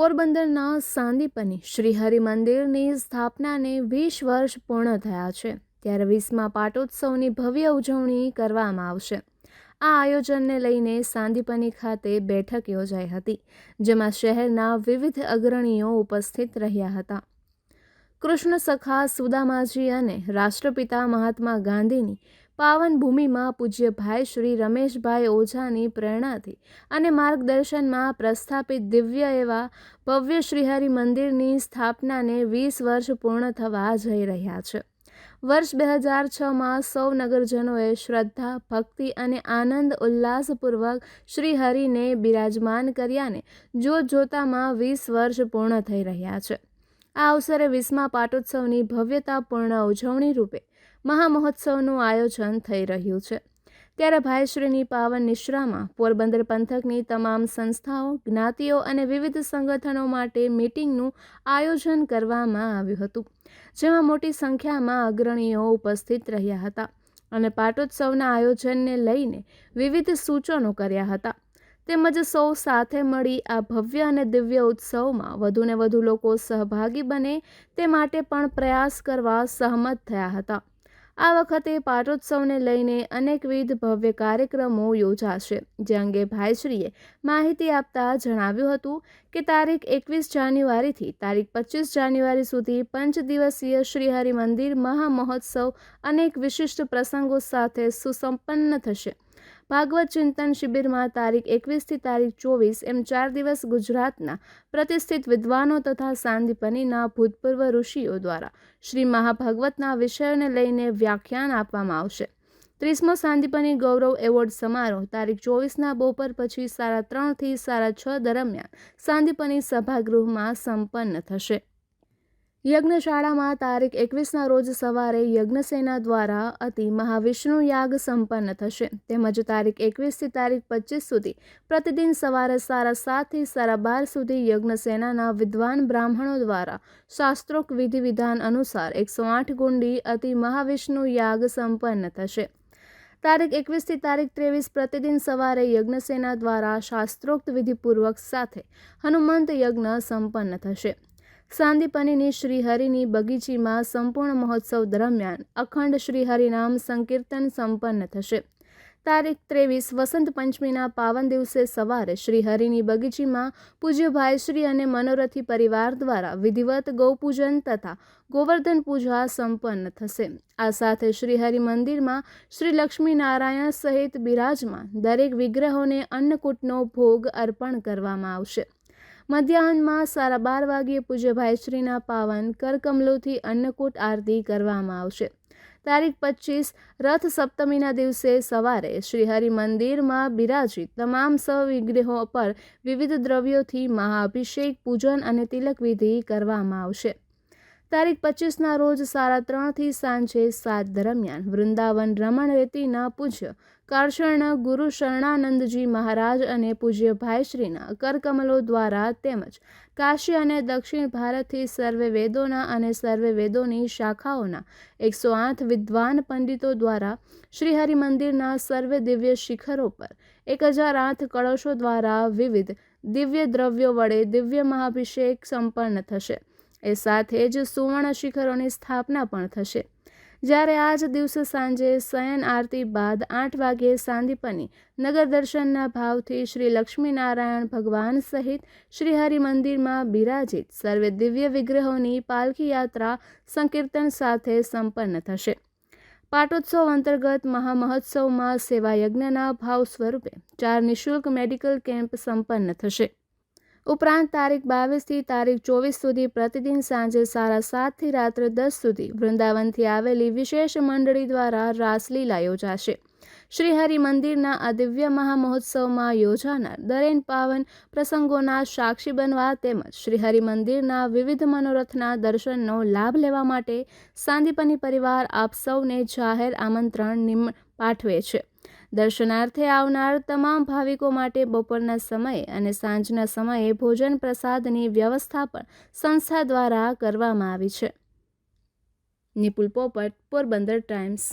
પોરબંદરના સાંદીપની શ્રીહરિ મંદિરની સ્થાપનાને 20 વર્ષ પૂર્ણ થયા છે, ત્યારે 20મા પાટોત્સવની ભવ્ય ઉજવણી કરવામાં આવશે। આ આયોજનને લઈને સાંદીપની ખાતે બેઠક યોજાઈ હતી, જેમાં શહેરના વિવિધ અગ્રણીઓ ઉપસ્થિત રહ્યા હતા। કૃષ્ણ સખા સુદામાજી અને રાષ્ટ્રપિતા મહાત્મા ગાંધીની પાવન ભૂમિમાં પૂજ્ય ભાઈ શ્રી રમેશભાઈ ઓઝાની પ્રેરણાથી અને માર્ગદર્શનમાં પ્રસ્થાપિત દિવ્ય એવા ભવ્ય શ્રીહરિ મંદિરની સ્થાપનાને 20 વર્ષ પૂર્ણ થવા જઈ રહ્યા છે। વર્ષ 2006માં સૌ નગરજનોએ શ્રદ્ધા, ભક્તિ અને આનંદ ઉલ્લાસપૂર્વક શ્રીહરિને બિરાજમાન કર્યાને જોતજોતામાં 20 વર્ષ પૂર્ણ થઈ રહ્યા છે। આ અવસરે 20મા પાટોત્સવની ભવ્યતાપૂર્ણ ઉજવણી રૂપે મહામહોત્સવનું આયોજન થઈ રહ્યું છે। ત્યારે ભાઈશ્રીની પાવન નિશ્રામાં પોરબંદર પંથકની તમામ સંસ્થાઓ, જ્ઞાતિઓ અને વિવિધ સંગઠનો માટે મીટિંગનું આયોજન કરવામાં આવ્યું હતું, જેમાં મોટી સંખ્યામાં અગ્રણીઓ ઉપસ્થિત રહ્યા હતા અને પાટોત્સવના આયોજનને લઈને વિવિધ સૂચનો કર્યા હતા, તેમજ સૌ સાથે મળી આ ભવ્ય અને દિવ્ય ઉત્સવમાં વધુને વધુ લોકો સહભાગી બને તે માટે પણ પ્રયાસ કરવા સહમત થયા હતા। આ વખતે પાટોત્સવને લઈને અનેકવિધ ભવ્ય કાર્યક્રમો યોજાશે, જે અંગે ભાઈશ્રીએ માહિતી આપતા જણાવ્યું હતું કે તારીખ 21 જાન્યુઆરીથી તારીખ 25 જાન્યુઆરી સુધી 5 દિવસીય શ્રીહરિ મંદિર મહામહોત્સવ અનેક વિશિષ્ટ પ્રસંગો સાથે સુસંપન્ન થશે। ભાગવત ચિંતન શિબિરમાં તારીખ 21થી તારીખ 24 એમ 4 દિવસ ગુજરાતના પ્રતિષ્ઠિત વિદ્વાનો તથા સાંદીપનીના ભૂતપૂર્વ ઋષિઓ દ્વારા શ્રી મહાભાગવતના વિષયોને લઈને વ્યાખ્યાન આપવામાં આવશે। 30મો સાંદીપની ગૌરવ એવોર્ડ સમારોહ તારીખ 24ના બપોર પછી 3:30 થી 6:30 દરમિયાન સાંદીપની સભાગૃહમાં સંપન્ન થશે। યજ્ઞશાળામાં તારીખ 21ના રોજ સવારે યજ્ઞસેના દ્વારા અતિ મહાવિષ્ણુ યાગ સંપન્ન થશે, તેમજ તારીખ 21થી તારીખ 25 સુધી પ્રતિદિન સવારે 7:30 થી 12:30 સુધી યજ્ઞસેનાના વિદ્વાન બ્રાહ્મણો દ્વારા શાસ્ત્રોક્ત વિધિ વિધાન અનુસાર 108 ગુંડી અતિ મહાવિષ્ણુ યાગ સંપન્ન થશે। તારીખ 21થી તારીખ 23 પ્રતિદિન સવારે યજ્ઞસેના દ્વારા શાસ્ત્રોક્ત વિધિપૂર્વક સાથે હનુમંત યજ્ઞ સંપન્ન થશે। સાંદીપનીની શ્રીહરિની બગીચીમાં સંપૂર્ણ મહોત્સવ દરમિયાન અખંડ શ્રીહરિનામ સંકીર્તન સંપન્ન થશે। તારીખ 23 વસંત પંચમીના પાવન દિવસે સવારે શ્રીહરિની બગીચીમાં પૂજ્ય ભાઈશ્રી અને મનોરથી પરિવાર દ્વારા વિધિવત ગૌપૂજન તથા ગોવર્ધન પૂજા સંપન્ન થશે। આ સાથે શ્રીહરિ મંદિરમાં શ્રી લક્ષ્મીનારાયણ સહિત બિરાજમાન દરેક વિગ્રહોને અન્નકૂટનો ભોગ અર્પણ કરવામાં આવશે। મધ્યાહનમાં 12:30 વાગ્યે પૂજ્ય ભાઈશ્રીના પાવન કરકમલોથી અન્નકૂટ આરતી કરવામાં આવશે। તારીખ 25 રથ સપ્તમીના દિવસે સવારે શ્રીહરિ મંદિરમાં બિરાજિત તમામ વિગ્રહો પર વિવિધ દ્રવ્યોથી મહાઅભિષેક, પૂજન અને તિલક વિધિ કરવામાં આવશે। તારીખ 25ના રોજ 3:30 થી સાંજે 7 દરમિયાન વૃંદાવન રમણ રેતીના પૂજ્ય કાળશર્ણ ગુરુ શરણાનંદજી મહારાજ અને પૂજ્ય ભાઈશ્રીના કરકમલો દ્વારા તેમજ કાશી અને દક્ષિણ ભારતથી સર્વે વેદોના અને સર્વે વેદોની શાખાઓના 108 વિદ્વાન પંડિતો દ્વારા શ્રીહરિ મંદિરના સર્વે દિવ્ય શિખરો પર 1008 કળશો દ્વારા વિવિધ દિવ્ય દ્રવ્યો વડે દિવ્ય મહાભિષેક સંપન્ન થશે। એ સાથે જ સુવર્ણ શિખરોની સ્થાપના પણ થશે। જ્યારે આ જ દિવસે સાંજે શયન આરતી બાદ 8 વાગ્યે સાંદીપની નગર દર્શનના ભાવથી શ્રી લક્ષ્મીનારાયણ ભગવાન સહિત શ્રીહરિ મંદિરમાં બિરાજિત સર્વે દિવ્ય વિગ્રહોની પાલખી યાત્રા સંકીર્તન સાથે સંપન્ન થશે। પાટોત્સવ અંતર્ગત મહામહોત્સવમાં સેવા યજ્ઞના ભાવ સ્વરૂપે 4 નિઃશુલ્ક મેડિકલ કેમ્પ સંપન્ન થશે। ઉપરાંત તારીખ 22થી તારીખ 24 સુધી પ્રતિદિન સાંજે 7:30 થી રાત્રે 10 સુધી વૃંદાવનથી આવેલી વિશેષ મંડળી દ્વારા રાસલીલા યોજાશે। શ્રીહરિ મંદિરના આ દિવ્ય મહામહોત્સવમાં યોજાનાર દરેક પાવન પ્રસંગોના સાક્ષી બનવા તેમજ શ્રીહરિ મંદિરના વિવિધ મનોરથના દર્શનનો લાભ લેવા માટે સાંદીપની પરિવાર આપ સૌને જાહેર આમંત્રણ પાઠવે છે। દર્શનાર્થે આવનાર તમામ ભાવિકો માટે બપોરના સમયે અને સાંજના સમયે ભોજન પ્રસાદની વ્યવસ્થા પણ સંસ્થા દ્વારા કરવામાં આવી છે। નિપુલ પોપટ, પોરબંદર ટાઈમ્સ।